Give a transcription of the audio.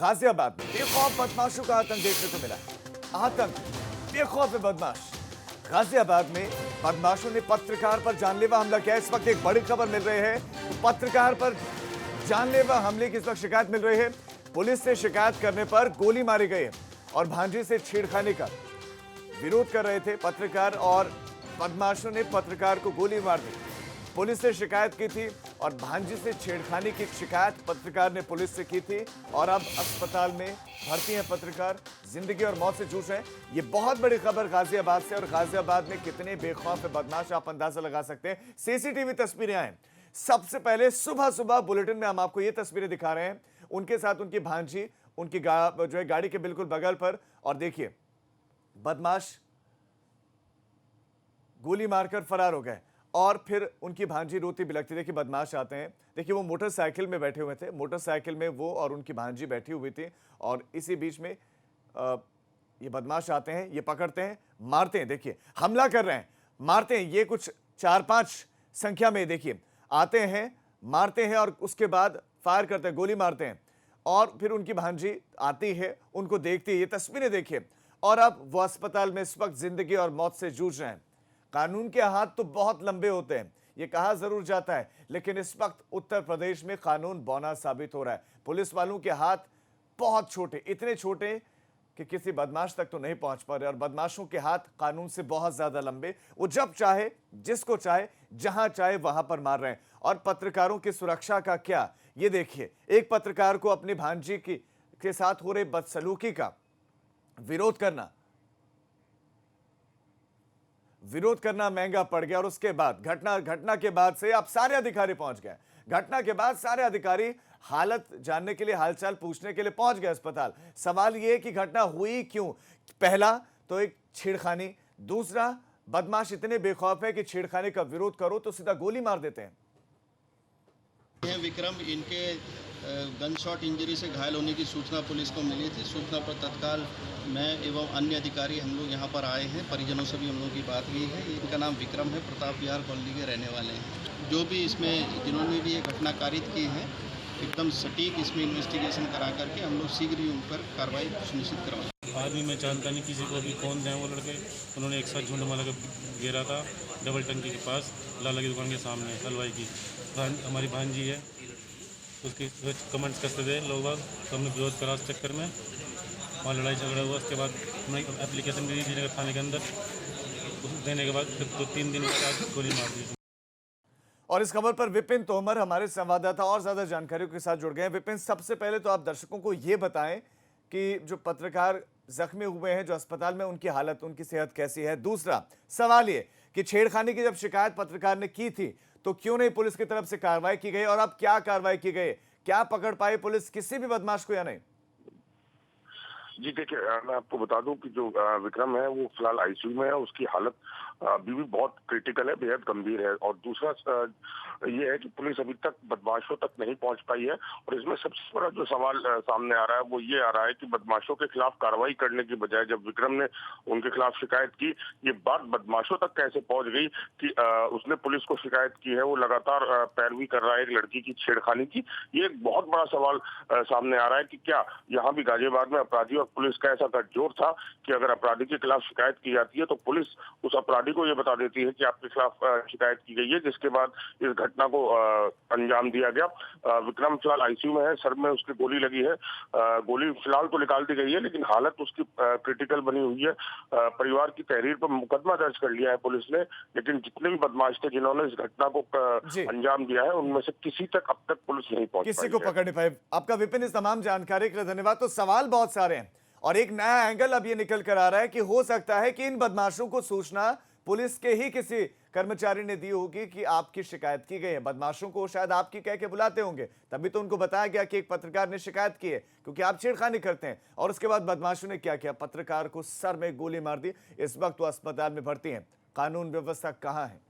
गाजियाबाद में बेखौफ बदमाशों का आतंक देखने को मिला। आतंक, बेखौफ बदमाश। गाजियाबाद में बदमाशों ने पत्रकार पर जानलेवा हमला किया। इस वक्त एक बड़ी खबर मिल रही है, पत्रकार पर जानलेवा हमले की इस वक्त शिकायत मिल रही है। पुलिस से शिकायत करने पर गोली मारी गई है और भांजी से छेड़खानी का विरोध कर रहे थे पत्रकार और बदमाशों ने पत्रकार को गोली मार दी। पुलिस से शिकायत की थी और भांजी से छेड़खानी की शिकायत पत्रकार ने पुलिस से की थी और अब अस्पताल में भर्ती हैं पत्रकार, जिंदगी और मौत से जूझ रहे हैं। ये बहुत बड़ी खबर गाजियाबाद से, और गाजियाबाद में कितने बेखौफ बदमाश आप अंदाजा लगा सकते हैं। सीसीटीवी तस्वीरें आए। सबसे पहले सुबह सुबह बुलेटिन में हम आपको ये तस्वीरें दिखा रहे हैं, उनके साथ उनकी भांजी उनकी जो है गाड़ी के बिल्कुल बगल पर, और देखिए बदमाश गोली मारकर फरार हो गए और फिर उनकी भांजी रोती बिलखती। देखिए बदमाश आते हैं, देखिए वो मोटरसाइकिल में बैठे हुए थे, मोटरसाइकिल में वो और उनकी भांजी बैठी हुई थी और इसी बीच में ये बदमाश आते हैं, ये पकड़ते हैं, मारते हैं। देखिए हमला कर रहे हैं, मारते हैं। ये कुछ 4-5 संख्या में देखिए आते हैं, मारते हैं और उसके बाद फायर करते हैं, गोली मारते हैं और फिर उनकी भांजी आती है, उनको देखती है। ये तस्वीरें देखिए। और अब वो अस्पताल में इस वक्त जिंदगी और मौत से जूझ रहे हैं। कानून के हाथ तो बहुत लंबे होते हैं, ये कहा जरूर जाता है, लेकिन इस वक्त उत्तर प्रदेश में कानून बौना साबित हो रहा है। पुलिस वालों के हाथ बहुत छोटे, इतने छोटे कि किसी बदमाश तक तो नहीं पहुंच पा रहे, और बदमाशों के हाथ कानून से बहुत ज्यादा लंबे। वो जब चाहे, जिसको चाहे, जहां चाहे वहां पर मार रहे हैं। और पत्रकारों की सुरक्षा का क्या, ये देखिए। एक पत्रकार को अपनी भांजी के साथ हो रहे बदसलूकी का विरोध करना महंगा पड़ गया। और उसके बाद घटना के बाद से अब सारे अधिकारी पहुंच गए। घटना के बाद सारे अधिकारी हालत जानने के लिए, हालचाल पूछने के लिए पहुंच गए अस्पताल। सवाल यह कि घटना हुई क्यों। पहला तो एक छेड़खानी, दूसरा बदमाश इतने बेखौफ है कि छेड़खानी का विरोध करो तो सीधा गोली मार देते हैं। विक्रम, इनके गन शॉट इंजरी से घायल होने की सूचना पुलिस को मिली थी। सूचना पर तत्काल मैं एवं अन्य अधिकारी हम लोग यहाँ पर आए हैं। परिजनों से भी हम लोगों की बात हुई है। इनका नाम विक्रम है, प्रताप विहार कॉलोनी के रहने वाले हैं। जो भी इसमें जिन्होंने भी ये घटना कारित की है, एकदम सटीक इसमें इन्वेस्टिगेशन करा करके हम लोग शीघ्र ही उन पर कार्रवाई सुनिश्चित करवाएंगे। आदमी में जानता नहीं किसी को भी कौन थे वो लड़के। उन्होंने एक साथ झुंड मार के घेरा था डबल टंकी के पास, लाला की दुकान के सामने हलवाई की। हमारी भांजी है, उसकी कमेंट्स करते थे लोग बाग, तो हमने विरोध करा उस चक्कर में, वहाँ लड़ाई झगड़ा हुआ। उसके बाद हमने एप्लीकेशन भी दी थी नगर थाने के अंदर। उस देने के बाद फिर 2-3 दिन के बाद गोली मार दी। और इस खबर पर विपिन तोमर हमारे संवाददाता और ज्यादा जानकारियों के साथ जुड़ गए हैं। विपिन, सबसे पहले तो आप दर्शकों को ये बताएं कि जो पत्रकार जख्मी हुए हैं जो अस्पताल में, उनकी हालत, उनकी सेहत कैसी है। दूसरा सवाल ये कि छेड़खानी की जब शिकायत पत्रकार ने की थी तो क्यों नहीं पुलिस की तरफ से कार्रवाई की गई, और अब क्या कार्रवाई की गई, क्या पकड़ पाई पुलिस किसी भी बदमाश को या नहीं? जी देखिए, मैं आपको बता दूं कि जो विक्रम है वो फिलहाल आईसीयू में है। उसकी हालत अभी भी बहुत क्रिटिकल है, बेहद गंभीर है। और दूसरा ये है कि पुलिस अभी तक बदमाशों तक नहीं पहुंच पाई है। और इसमें सबसे बड़ा जो सवाल सामने आ रहा है वो ये आ रहा है कि बदमाशों के खिलाफ कार्रवाई करने की बजाय जब विक्रम ने उनके खिलाफ शिकायत की, ये बात बदमाशों तक कैसे पहुंच गई कि उसने पुलिस को शिकायत की है, वो लगातार पैरवी कर रहा है एक लड़की की छेड़खानी की। ये एक बहुत बड़ा सवाल सामने आ रहा है कि क्या यहाँ भी गाजियाबाद में अपराधी और पुलिस का ऐसा गठजोड़ था कि अगर अपराधी के खिलाफ शिकायत की जाती है तो पुलिस उस अपराधी को ये बता देती है कि आपके खिलाफ शिकायत की गई है, जिसके बाद इस घटना को अंजाम दिया गया। विक्रम फिलहाल आईसीयू में है, सर में उसकी गोली लगी है। गोली फिलहाल तो निकाल दी गई है, लेकिन हालत उसकी क्रिटिकल बनी हुई है। परिवार की तहरीर पर मुकदमा दर्ज कर लिया है पुलिस ने, लेकिन जितने भी बदमाश थे जिन्होंने इस घटना को अंजाम दिया है, उनमें से किसी तक अब तक पुलिस नहीं पहुंच किसी को पकड़ नहीं पाई। आपका विपिन इस तमाम जानकारी के लिए धन्यवाद। तो सवाल बहुत सारे हैं और एक नया एंगल अब ये निकल कर आ रहा है कि हो सकता है कि इन बदमाशों को सूचना पुलिस के ही किसी कर्मचारी ने दी होगी कि आपकी शिकायत की गई है। बदमाशों को शायद आपकी कह के बुलाते होंगे, तभी तो उनको बताया गया कि एक पत्रकार ने शिकायत की है क्योंकि आप छेड़खानी करते हैं। और उसके बाद बदमाशों ने क्या किया, पत्रकार को सर में गोली मार दी। इस वक्त वो अस्पताल में भर्ती हैं। कानून व्यवस्था कहां है?